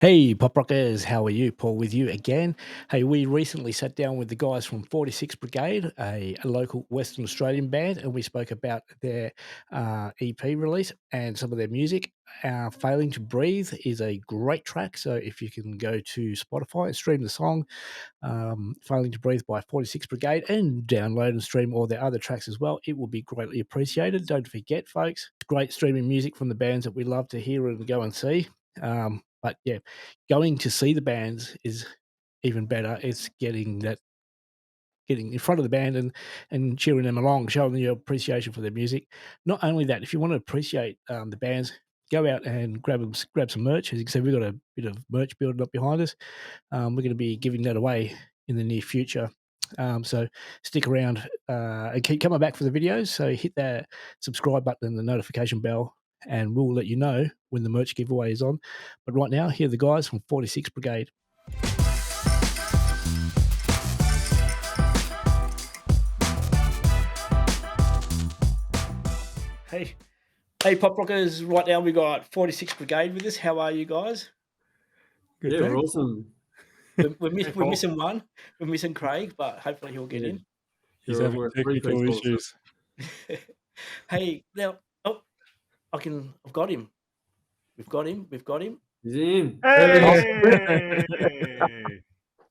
Hey, PopRockers, how are you? Paul with you again. Hey, we recently sat down with the guys from 46 Brigade, a local Western Australian band, and we spoke about their EP release and some of their music. Failing to Breathe is a great track, so if you can go to Spotify and stream the song, Failing to Breathe by 46 Brigade, and download and stream all their other tracks as well, it will be greatly appreciated. Don't forget, folks, great streaming music from the bands that we love to hear and go and see. But yeah, going to see the bands is even better. It's getting in front of the band and cheering them along, showing your appreciation for their music. Not only that, if you want to appreciate the bands, go out and grab some merch. As you can see, we've got a bit of merch building up behind us. We're going to be giving that away in the near future. So stick around and keep coming back for the videos. So hit that subscribe button and the notification bell, and we'll let you know when the merch giveaway is on. But right now, here are the guys from 46 Brigade. Hey, Pop Rockers! Right now we got 46 Brigade with us. How are you guys? Good, yeah, we're awesome. We're missing one. We're missing Craig, but hopefully he'll get in. He's having technical issues. Hey, now, I've got him. We've got him. He's in. Hey!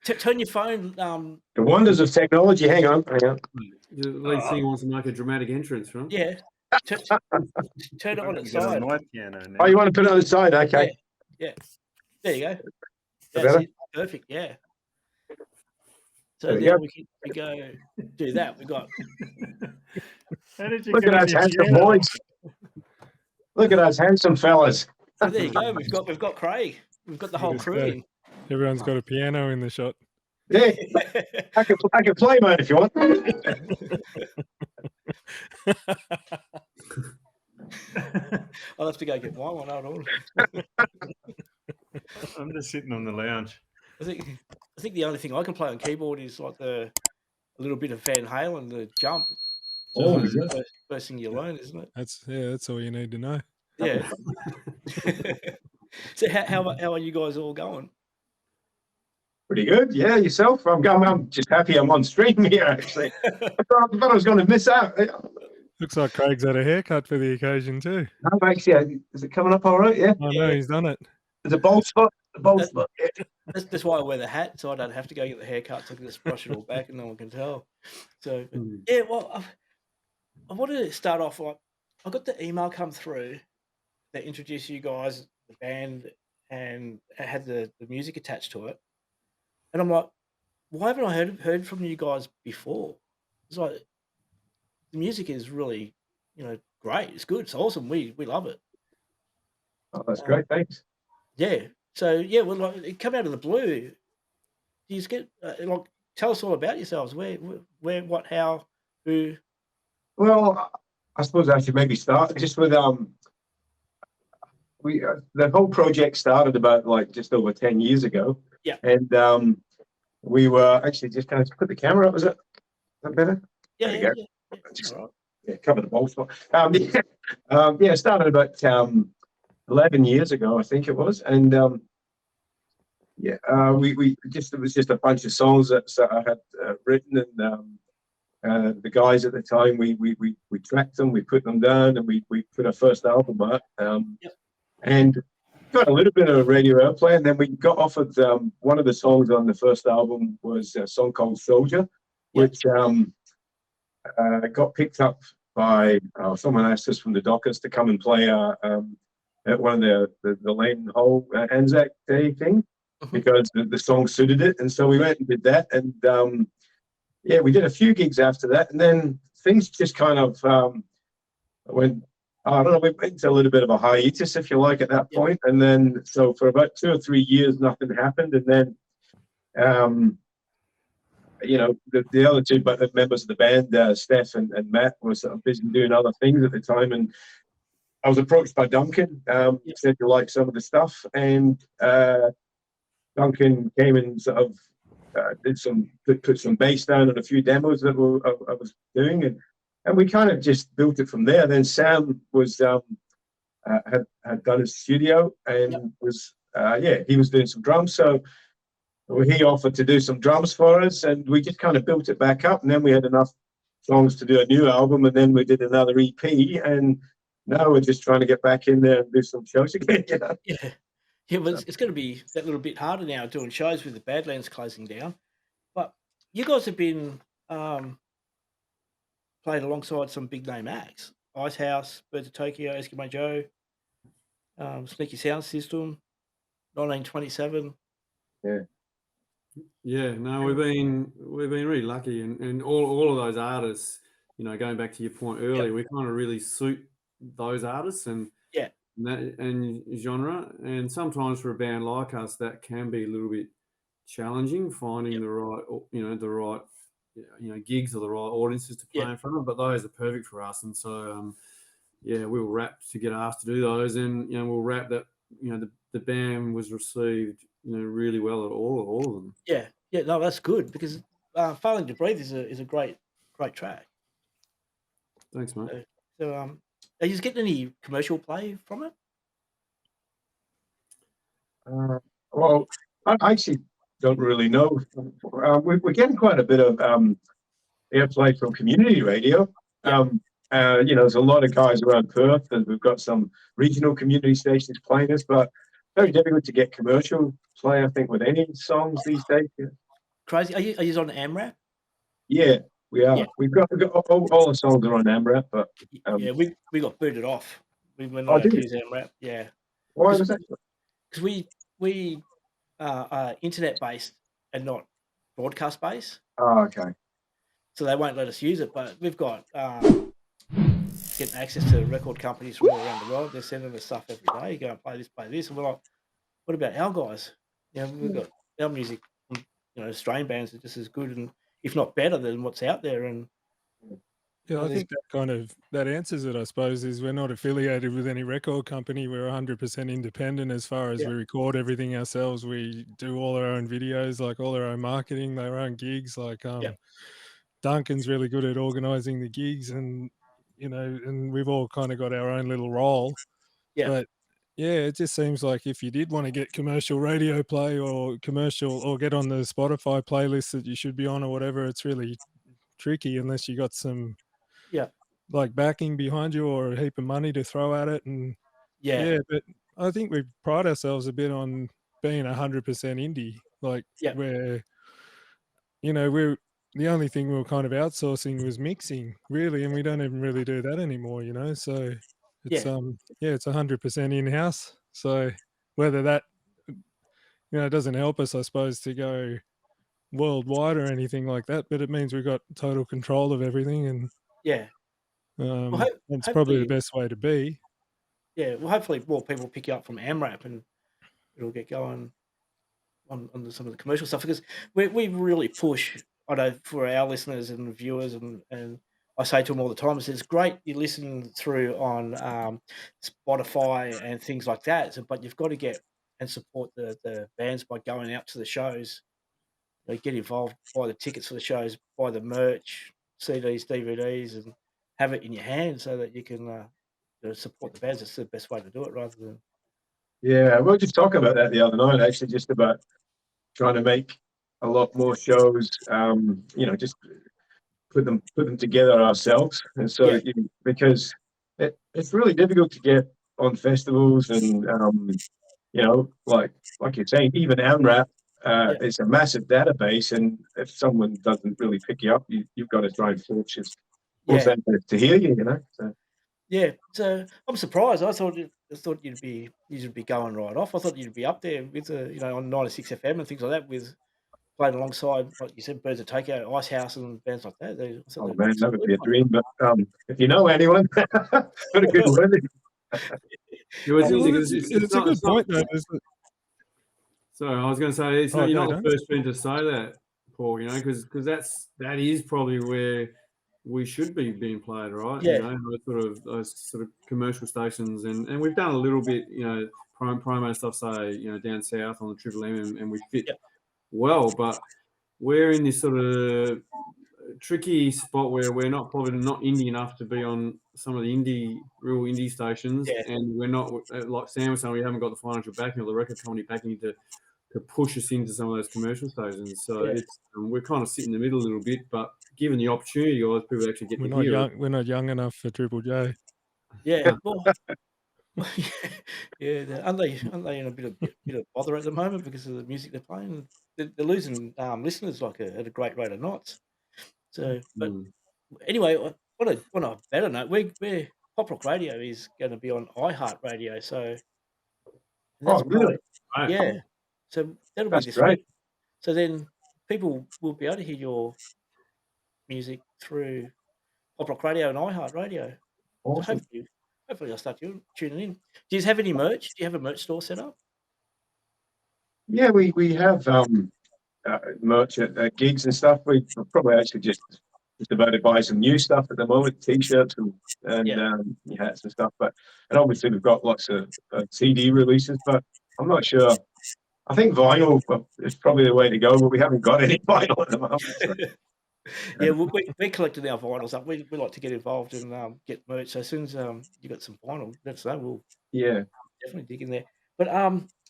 Turn your phone. The wonders of technology. Hang on. The lead singer wants to make a dramatic entrance, right? Yeah. Turn it on its side. Oh, you want to put it on the side? Okay. Yeah. There you go. That's it. Perfect. Yeah. So then we go do that. We got. Look at us handsome boys. Look at us handsome fellas. So there you go. We've got Craig. We've got the whole crew in. Everyone's got a piano in the shot. Yeah, I can play, mate, if you want. I'll have to go get my one. Hold on. I'm just sitting on the lounge. I think the only thing I can play on keyboard is like a little bit of Van Halen, the jump. So that's the first thing you learn, isn't it? That's all you need to know. Yeah. So how are you guys all going? Pretty good. Yeah, yourself? I'm just happy I'm on stream here, actually. I thought I was going to miss out. Looks like Craig's had a haircut for the occasion too. No, actually, is it coming up all right? Yeah. I know, he's done it. There's a bald spot. Yeah. That's why I wear the hat, so I don't have to go get the haircut. So I can just brush it all back and no one can tell. So, yeah, well, I wanted to start off like, I got the email come through that introduced you guys, the band, and it had the music attached to it. And I'm like, why haven't I heard from you guys before? It's like, the music is really, great. It's good. It's awesome. We love it. Oh, that's great. Thanks. Yeah. So, yeah, well, like, it come out of the blue. Do you just get, tell us all about yourselves. Where, what, how, who? Well, I suppose I should maybe start just with, the whole project started about just over 10 years ago. Yeah. And we were actually just kind of put the camera up. Is that better? Yeah. There you go. Cover the bald spot. It started about 11 years ago, I think it was. And it was just a bunch of songs that I had written, and the guys at the time, we tracked them, we put them down, and we put our first album out. And got a little bit of radio airplay, and then we got offered one of the songs on the first album was a song called Soldier, which got picked up by someone asked us from the Dockers to come and play at one of the Lane Hall Anzac Day thing, because the song suited it. And so we went and did that, and we did a few gigs after that, and then things just kind of went. I don't know, we went into a little bit of a hiatus, if you like, at that point. And then, so for about 2 or 3 years, nothing happened. And then, the other two members of the band, Steph and Matt, were sort of busy doing other things at the time. And I was approached by Duncan, said you like some of the stuff. And Duncan came and sort of put some bass down on a few demos that I was doing. And we kind of just built it from there. Then Sam was had done his studio and was he was doing some drums. So he offered to do some drums for us, and we just kind of built it back up. And then we had enough songs to do a new album, and then we did another EP. And now we're just trying to get back in there and do some shows again. You know? Yeah. Yeah, but it's going to be that little bit harder now doing shows with the Badlands closing down. But you guys have been played alongside some big name acts: Icehouse, Birds of Tokyo, Eskimo Joe, Sneaky Sound System, 1927. Yeah, no, we've been really lucky, and all of those artists, you know, going back to your point earlier, we kind of really suit those artists and Yeah. and genre. And sometimes for a band like us, that can be a little bit challenging finding the right, gigs or the right audiences to play in front of. But those are perfect for us, and so we were rapt to get asked to do those, and we'll wrap that. The band was received really well at all of them. Yeah, no, that's good because Failing to Breathe is a great track. Thanks, mate. So, are you getting any commercial play from it? Well, I actually don't really know. We're getting quite a bit of airplay from community radio. There's a lot of guys around Perth, and we've got some regional community stations playing us, but very difficult to get commercial play, I think, with any songs these days. Yeah. Crazy. Are you on AMRAP? Yeah, we are. Yeah. We've got all the songs are on AMRAP, but we got booted off. We were not able to use AMRAP. Yeah. Why was that? Because we are internet based and not broadcast based. Oh, okay. So they won't let us use it, but we've got getting access to record companies from all around the world. They're sending us stuff every day. You go and play this, and we're like, what about our guys? We've got our music. Australian bands are just as good, and if not better than what's out there. And I think that answers it. I suppose is we're not affiliated with any record company. We're 100% independent as far as we record everything ourselves. We do all our own videos, like all our own marketing, our own gigs. Like Duncan's really good at organising the gigs, and and we've all kind of got our own little role. Yeah. But it just seems like if you did want to get commercial radio play or get on the Spotify playlist that you should be on or whatever, it's really tricky unless you got some like backing behind you or a heap of money to throw at it. And but I think we pride ourselves a bit on being 100% indie. Like where we're the only thing we were kind of outsourcing was mixing, really, and we don't even really do that anymore, so it's it's 100% in-house. So whether that doesn't help us, I suppose, to go worldwide or anything like that, but it means we've got total control of everything, and it's probably the best way to be. Hopefully more people pick you up from AMRAP and it'll get going on some of the commercial stuff, because we really push, I know, for our listeners and viewers, and I say to them all the time, it's great you listen through on Spotify and things like that, but you've got to get and support the bands by going out to the shows. Get involved, buy the tickets for the shows, buy the merch, CDs, DVDs, and have it in your hand so that you can support the bands. It's the best way to do it, rather than. Yeah, we were just talking about that the other night, actually, just about trying to make a lot more shows. Just put them together ourselves, and so because it's really difficult to get on festivals, and like you're saying, even AMRAP. It's a massive database, and if someone doesn't really pick you up, you've got to try and force them to hear you. So. Yeah, so I'm surprised. I thought you'd be going right off. I thought you'd be up there with on 96 FM and things like that, with playing alongside, like you said, Birds of Tokyo, Icehouse, and bands like that. Oh man, that would be a dream. But if you know anyone, put a good word in. It's a good point, though. So I was going to say, you're not the first band to say that, Paul. Because that is probably where we should be being played, right? Yeah. Those sort of commercial stations, and we've done a little bit, promo stuff, say, down south on the Triple M, and we fit well, but we're in this sort of tricky spot where we're probably not indie enough to be on some of the real indie stations, and we're not, like Sam was saying, we haven't got the financial backing or the record company backing to push us into some of those commercial stations. So it's we're kind of sitting in the middle a little bit, but given the opportunity, guys, people actually get to hear it. We're not young enough for Triple J. Yeah, well, aren't they in a bit of bother at the moment because of the music they're playing? They're losing listeners like at a great rate of knots. So, but anyway, on a better note, we're Pop Rock Radio is going to be on iHeartRadio. So that's really? Right. yeah. So that'll That's be this great. week. So then people will be able to hear your music through Pop Rock Radio and iHeartRadio. Awesome. So hopefully I'll start tuning in. Do you have any merch? Do you have a merch store set up? Yeah, we have merch at gigs and stuff. We probably actually just about to buy some new stuff at the moment, t-shirts and hats and stuff. And obviously we've got lots of CD releases, but I'm not sure. I think vinyl is probably the way to go, but we haven't got any vinyl at the moment. So. Yeah, we're collecting our vinyls up. We like to get involved and get merch. So as soon as you got some vinyl, let us know. We'll definitely dig in there. But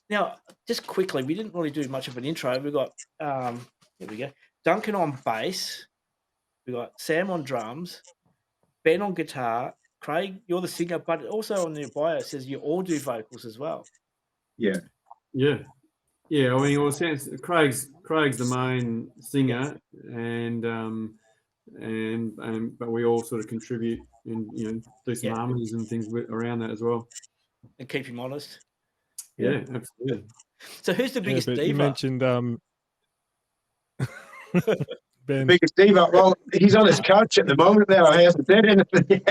now, just quickly, we didn't really do much of an intro. We got here we go. Duncan on bass. We got Sam on drums, Ben on guitar. Craig, you're the singer, but also on your bio it says you all do vocals as well. Yeah. I mean, well, Craig's the main singer, but we all sort of contribute and do some harmonies and things around that as well, and keep him honest. Yeah, absolutely. So who's the biggest diva? You mentioned Ben. The biggest diva. Well, he's on his couch at the moment now. He hasn't said anything.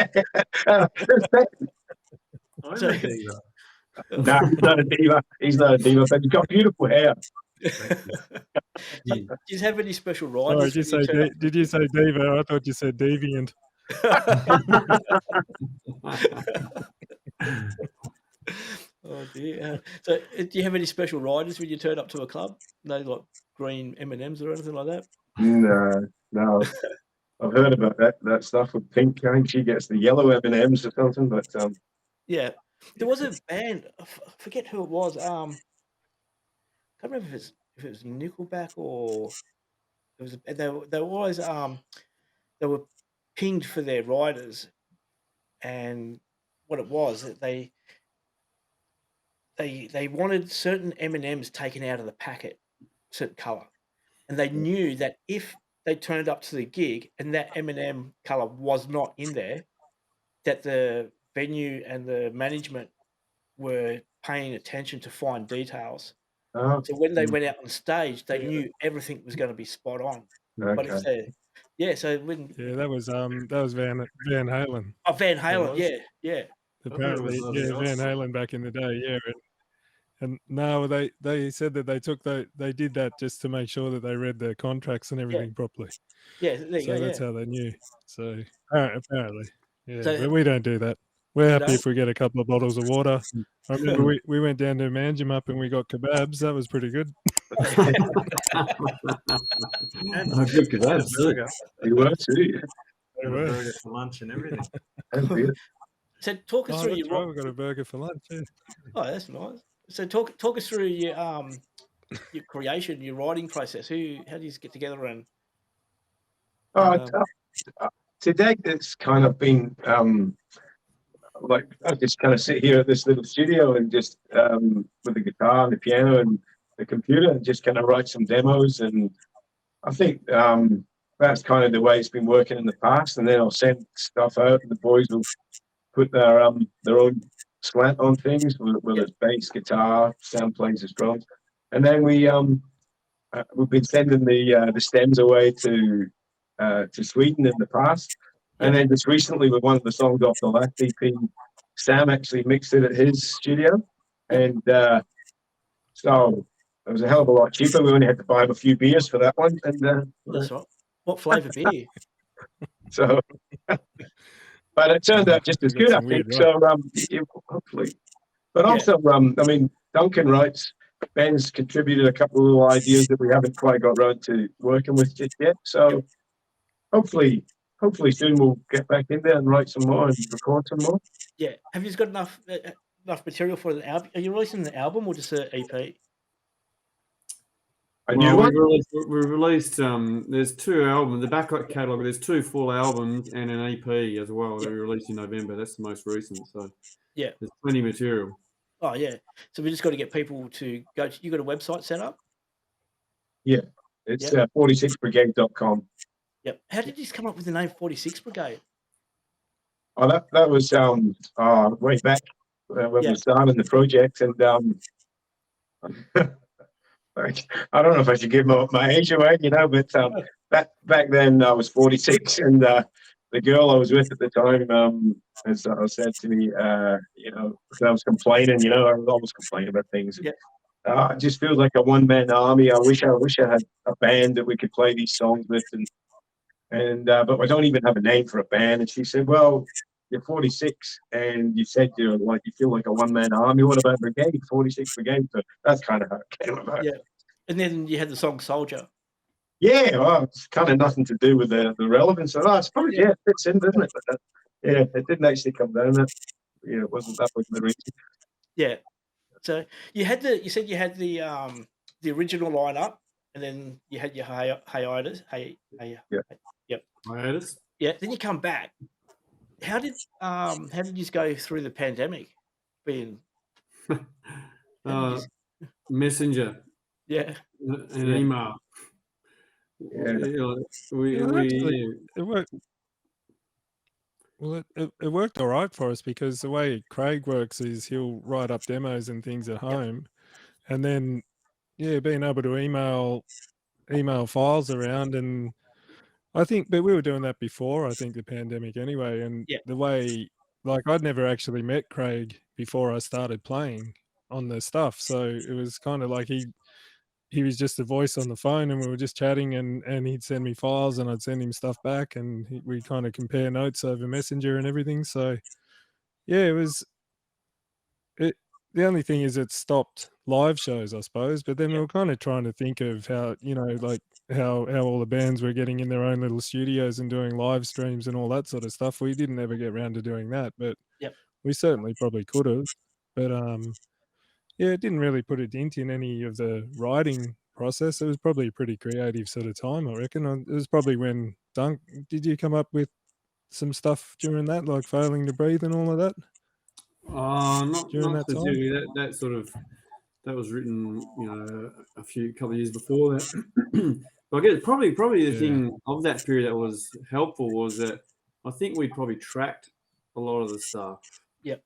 No, he's not a diva. He's not a diva, but he's got beautiful hair. Do you have any special riders? Did you say diva? I thought you said deviant. Oh dear. So, do you have any special riders when you turn up to a club? No, like green M&Ms or anything like that? No. I've heard about that stuff with Pink. I think she gets the yellow M&Ms or something. But yeah, there was a band. I forget who it was. I can't remember if it was Nickelback or it was. They were always they were pinged for their riders, and what it was that they wanted certain M&Ms taken out of the packet, certain color, and they knew that if they turned up to the gig and that M&M color was not in there, that the venue and the management were paying attention to fine details. So when they went out on stage, they knew everything was going to be spot on. Okay. But if they, that was Van Halen. Oh, Van Halen, yeah. Apparently, Van Halen back in the day, yeah. And no, they said that they did that just to make sure that they read their contracts and everything properly. Yeah, there you go. That's how they knew. So apparently, yeah. So, but we don't do that. We're happy if we get a couple of bottles of water. I remember we went down to Manjimup and we got kebabs. That was pretty good. Good kebabs. You were too. Got a burger for lunch and everything. So talk us through your. We got a burger for lunch. Yeah. Oh, that's nice. So talk us through your creation, your writing process. How do you get together and? To date, it's kind of been like I just kind of sit here at this little studio and just with the guitar and the piano and the computer and just kind of write some demos. And I think that's kind of the way it's been working in the past. And then I'll send stuff out and the boys will put their own slant on things, whether it's bass, guitar, sound plays, or drums. And then we've been sending the stems away to Sweden in the past. And then just recently with one of the songs off the last EP, Sam actually mixed it at his studio. And so it was a hell of a lot cheaper. We only had to buy him a few beers for that one. And that's right. What flavour beer? So but it turned out just as good, I think. So hopefully. But also, I mean, Duncan writes, Ben's contributed a couple of little ideas that we haven't quite got around to working with just yet. So hopefully soon we'll get back in there and write some more and record some more. Yeah. Have you got enough material for the album? Are you releasing an album or just an EP? We released there's 2 albums. The back catalogue, there's 2 full albums and an EP as well that we released in November. That's the most recent. So yeah, there's plenty of material. Oh yeah. So we just got to get people to go. You got a website set up? Yeah, it's 46brigade.com. Yep. How did you come up with the name 46 Brigade? Oh, that was way back when we started the project, and I don't know if I should give my age away, but back then I was 46, and the girl I was with at the time, as I said to me, I was complaining, I was always complaining about things. Yeah. It just feels like a one-man army. I wish I had a band that we could play these songs with, but I don't even have a name for a band. And she said, "Well, you're 46, and you said you feel like a one-man army. What about Brigade? 46 Brigade." So that's kind of how it came about. Yeah, and then you had the song Soldier. Yeah, well, it's kind of nothing to do with the relevance of that. It's probably it fits in, doesn't it? But it didn't actually come down. It wasn't the reason. Yeah. So you said you had the original lineup, and then you had your hiatus. Yep. Hiatus. Yeah. Then you come back. How did you go through the pandemic? Messenger. Yeah. An email. It worked. Well, it worked all right for us, because the way Craig works is he'll write up demos and things at home, and then being able to email files around, and I think, but we were doing that before, I think, the pandemic anyway, and the way, I'd never actually met Craig before I started playing on the stuff, so it was kind of like he was just a voice on the phone, and we were just chatting, and he'd send me files and I'd send him stuff back, and we kind of compare notes over Messenger and everything. So it was the only thing is it stopped live shows, I suppose, but then we were kind of trying to think of how, how all the bands were getting in their own little studios and doing live streams and all that sort of stuff. We didn't ever get around to doing that, but we certainly probably could have. But it didn't really put a dent in any of the writing process. It was probably a pretty creative sort of time, I reckon. It was probably when Dunk, did you come up with some stuff during that, like Failing to Breathe and all of that? Not specifically. That time? That was written, a couple of years before that. But I guess probably the thing of that period that was helpful was that I think we probably tracked a lot of the stuff. Yep.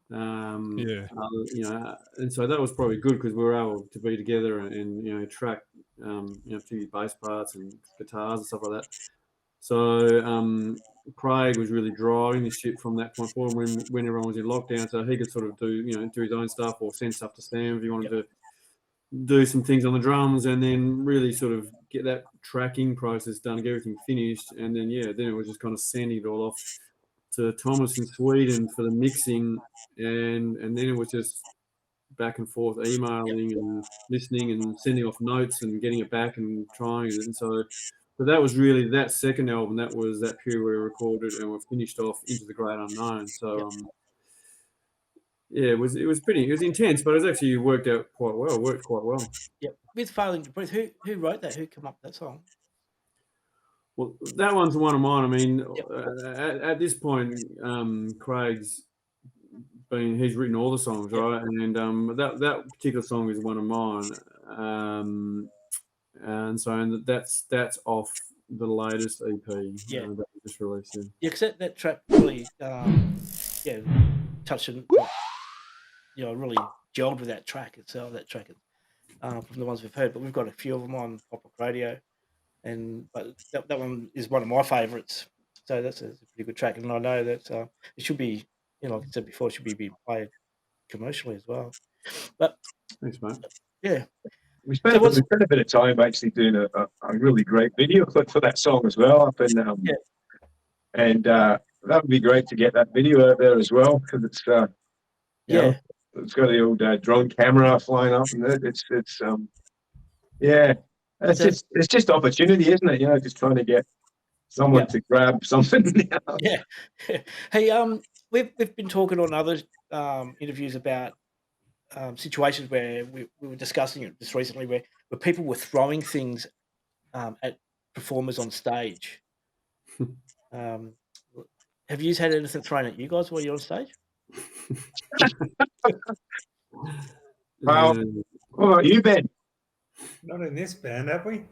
And so that was probably good, because we were able to be together and track particularly bass parts and guitars and stuff like that. So Craig was really driving the ship from that point forward when everyone was in lockdown, so he could sort of do his own stuff or send stuff to Sam if he wanted to do some things on the drums, and then really sort of get that tracking process done, get everything finished, and then then it was just kind of sending it all off to Thomas in Sweden for the mixing, and then it was just back and forth emailing and listening and sending off notes and getting it back and trying it. And so, but that was really that second album. That was that period where we recorded and we finished off Into the Great Unknown. So it was intense, but it was actually worked quite well. Yep. With Failing to Breathe, who wrote that? Who came up with that song? Well, that one's one of mine. I mean, at this point, Craig's he's written all the songs, right? And that particular song is one of mine. And that's off the latest EP that we just released. Yeah, because that track really, touched and really gelled with that track itself. That track, from the ones we've heard, but we've got a few of them on PopRock Radio. But that one is one of my favourites. So that's a pretty good track, and I know that it should be, like I said before, it should be being played commercially as well. But thanks, mate. Yeah, we spent a bit of time actually doing a really great video clip for that song as well. And that would be great to get that video out there as well, because it's it's got the old drone camera flying up, and it's just opportunity, isn't it? Just trying to get someone to grab something. Yeah. Hey, we've been talking on other interviews about situations where we were discussing it just recently, where people were throwing things at performers on stage. Have you had anything thrown at you guys while you're on stage? Well, what about you, Ben? Not in this band, have we?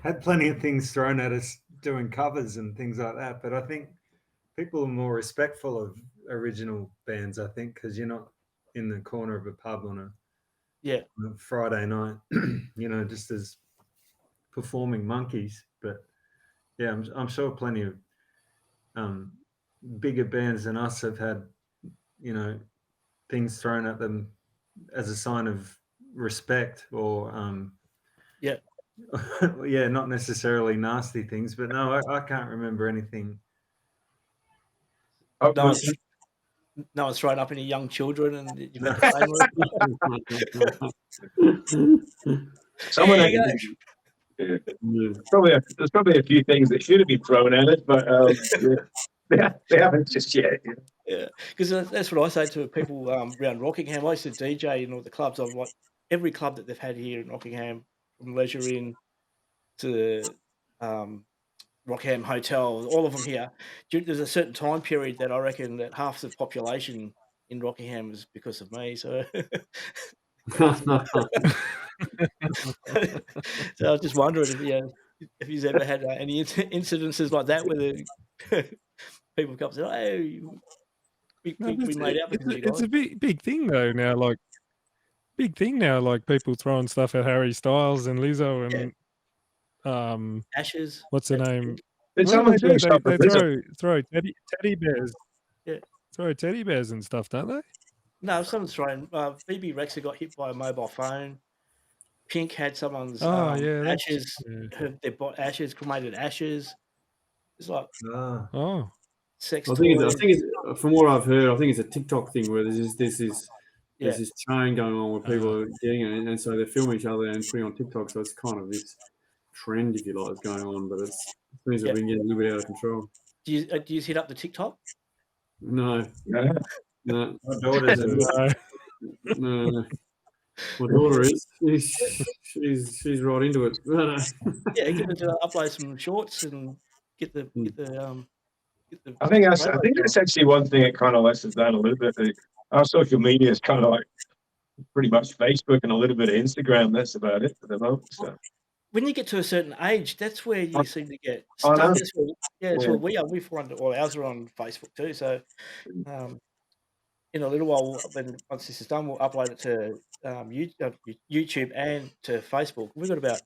Had plenty of things thrown at us doing covers and things like that, but I think people are more respectful of original bands, I think, because you're not in the corner of a pub on a Friday night, just as performing monkeys. But yeah, I'm sure plenty of bigger bands than us have had, things thrown at them as a sign of respect or not necessarily nasty things, but no, I can't remember anything. No one's thrown up any young children, and you've had Someone there's probably a few things that should have been thrown at it, but they haven't just yet. Yeah, because that's what I say to people around Rockingham. I used to DJ in all the clubs. I've like every club that they've had here in Rockingham, from Leisure Inn to Rockingham Hotel, all of them here. There's a certain time period that I reckon that half the population in Rockingham is because of me. So, so I was just wondering if you've ever had any incidences like that where people come and say, "Hey, we made out because of you guys." It's a big thing though now. Like people throwing stuff at Harry Styles and Lizzo and Ashes. What's the name? Did Well, someone they throw throw teddy bears. Yeah. Throw teddy bears and stuff, don't they? No, someone's thrown. Phoebe Rexha got hit by a mobile phone. Pink had someone's ashes. They bought ashes, cremated ashes. It's like sex. I think it's from what I've heard. I think it's a TikTok thing where there's this chain going on where people are getting it, and so they're filming each other and putting on TikTok. So it's kind of this trend, if you like, that's going on, but things have been getting a little bit out of control. Do you hit up the TikTok? No. No. My daughter's no. My daughter is. She's right into it. Get her to upload some shorts and get the. I think that's actually one thing that kind of lets us down a little bit. Our social media is kind of like pretty much Facebook and a little bit of Instagram. That's about it for the moment. So. When you get to a certain age, that's where you seem to get stuck. That's where we are. We find all ours are on Facebook too. So, in a little while, once this is done, we'll upload it to YouTube and to Facebook. We've got about,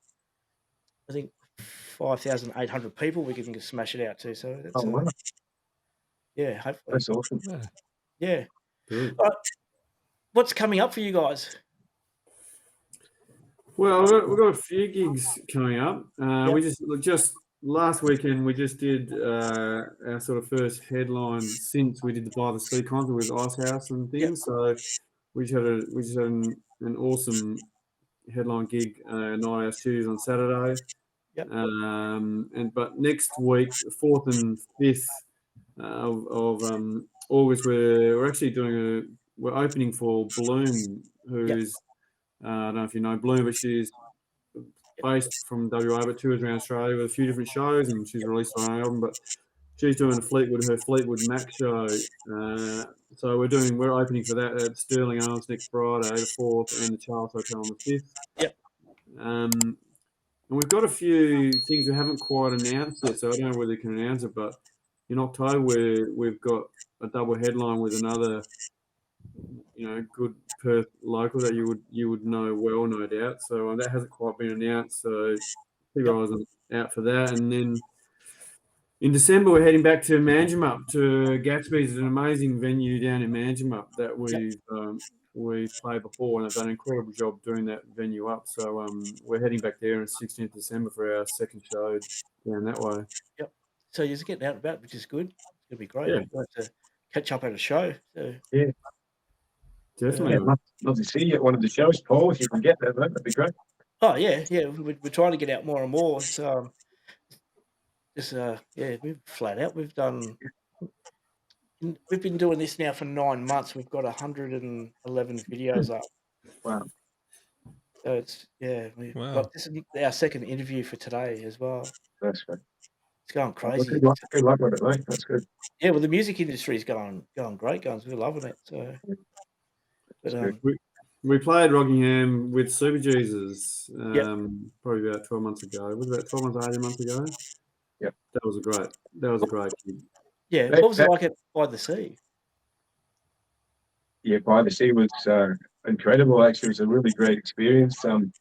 I think, 5,800 people we can smash it out to. So that's wow. Hopefully that's awesome. Yeah. What's coming up for you guys? Well, we've got a few gigs coming up. We just last weekend we just did our sort of first headline since we did the By the Sea concert with Icehouse and things. So we just had an awesome headline gig, Night Out Studios on Saturday. But next week, 4th and 5th of August, we're actually we're opening for Bloom, who's I don't know if you know Bloom, but she's based from WA, but tours around Australia with a few different shows, and she's released her own album. But she's doing her Fleetwood Mac show. So we're opening for that at Stirling Arms next Friday, the 4th, and the Charles Hotel on the 5th. And we've got a few things we haven't quite announced yet, so I don't know whether we can announce it. But in October, we've got a double headline with another, good Perth local that you would know well, no doubt. So that hasn't quite been announced. So keep your eyes out for that. And then in December, we're heading back to Manjimup, to Gatsby's. It's an amazing venue down in Manjimup that we've played before, and they've done an incredible job doing that venue up. So we're heading back there on 16th December for our second show down that way. Yep. So you're getting out and about, which is good. It's going to be great. Yeah. We'll have to catch up at a show. So. Yeah. Definitely. Love to see you at one of the shows, Paul. If you can get there, that'd be great. Oh, yeah. We're trying to get out more and more. It's Just we've flat out. We've been doing this now for 9 months. We've got 111 videos up. Wow. So it's got this is our second interview for today as well. That's good. It's going crazy. Good luck with it, mate. That's good. Yeah, well, the music industry is going great, guys. We're loving it. So, but we played Rockingham with Super Jesus probably about 12 months ago. Was it about 12 months or 18 months ago? Yep. That was a great gig. Yeah, what was it like by the sea? Yeah, by the sea was incredible. Actually, it was a really great experience. And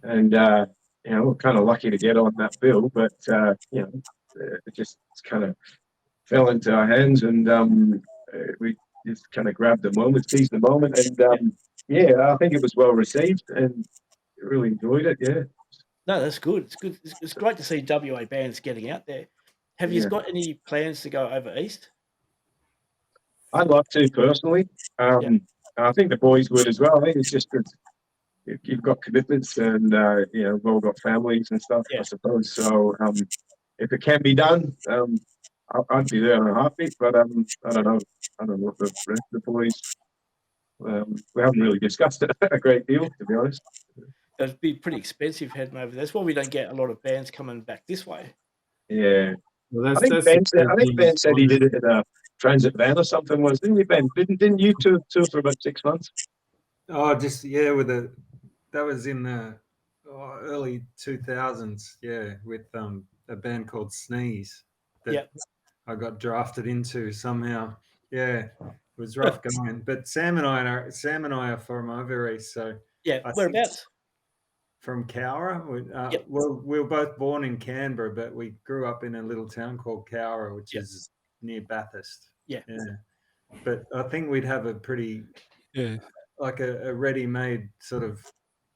we're kind of lucky to get on that bill, but it just kind of fell into our hands, and we just kind of grabbed the moment, seized the moment, and I think it was well received, and really enjoyed it. Yeah. No, that's good. It's good. It's great to see WA bands getting out there. Have you got any plans to go over east? I'd love to personally. I think the boys would as well. I think it's just that you've got commitments, and we've all got families and stuff, I suppose. So if it can be done, I'd be there in a heartbeat. But I don't know. I don't know what the rest of the boys. We haven't really discussed it a great deal, to be honest. It'd be pretty expensive heading over there. That's why we don't get a lot of bands coming back this way. Yeah. Well, I think Ben said he did it in a transit van or something. Didn't you, Ben? Didn't you tour for about 6 months? Oh, just that was in the early 2000s. Yeah, with a band called Sneeze that I got drafted into somehow. Yeah, it was rough going. But Sam and I are from over east, so whereabouts? From Cowra. Well, we were both born in Canberra, but we grew up in a little town called Cowra, which is near Bathurst. Yeah. But I think we'd have a pretty like a ready-made sort of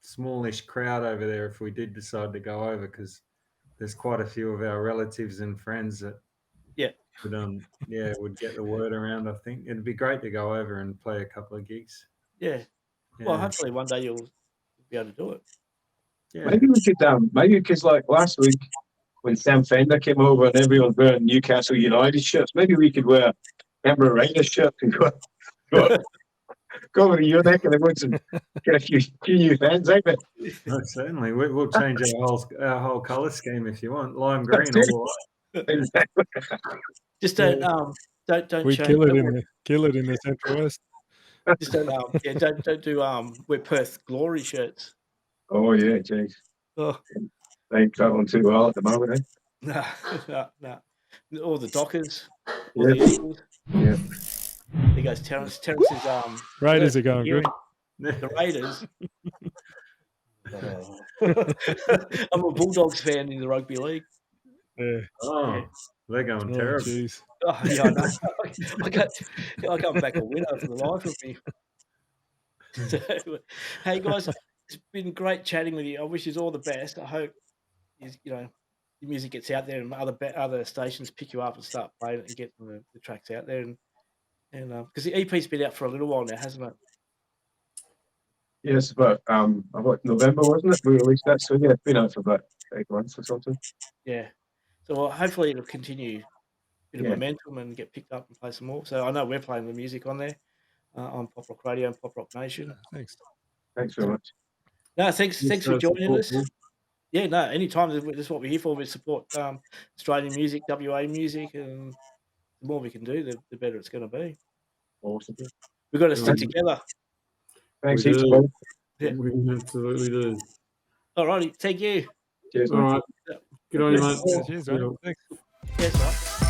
smallish crowd over there if we did decide to go over, because there's quite a few of our relatives and friends that would get the word around. I think it'd be great to go over and play a couple of gigs. Yeah. Well, hopefully one day you'll be able to do it. Yeah. Maybe we could because like last week when Sam Fender came over and everyone's wearing Newcastle United shirts, maybe we could wear Canberra Raiders shirts and go over to your neck and then get a few new fans, ain't we? No, certainly. We'll change our whole colour scheme if you want. Lime green all the way. Exactly. Just don't we kill it in the Central West. Just don't do wear Perth Glory shirts. Oh yeah, geez. Oh. They ain't traveling too well at the moment, eh? No. All the Dockers, all the Eagles. Yeah. There goes Terence. Terence is Raiders are going good. The Raiders. I'm a Bulldogs fan in the rugby league. Yeah. Oh, they're going terrible. Geez. Oh yeah, I know. I come back a winner for the life of me. So, hey guys, it's been great chatting with you. I wish you all the best. I hope your music gets out there and other stations pick you up and start playing it and get the tracks out there. And because the EP's been out for a little while now, hasn't it? Yes, but November, wasn't it? We released that, so yeah, it's been out for about 8 months or something. Yeah. So hopefully it'll continue a bit of momentum and get picked up and play some more. So I know we're playing the music on there on Pop Rock Radio and Pop Rock Nation. Thanks. Thanks very much. No, thanks for joining us. Yeah, no, anytime. That's what we're here for. We support Australian music, WA music, and the more we can do, the better it's going to be. Awesome. We've got to stick together. Thanks, we do. Yeah. We absolutely do. All righty, thank you. Cheers. All right. Good on you, mate. Cheers, mate. Thanks. Cheers, mate.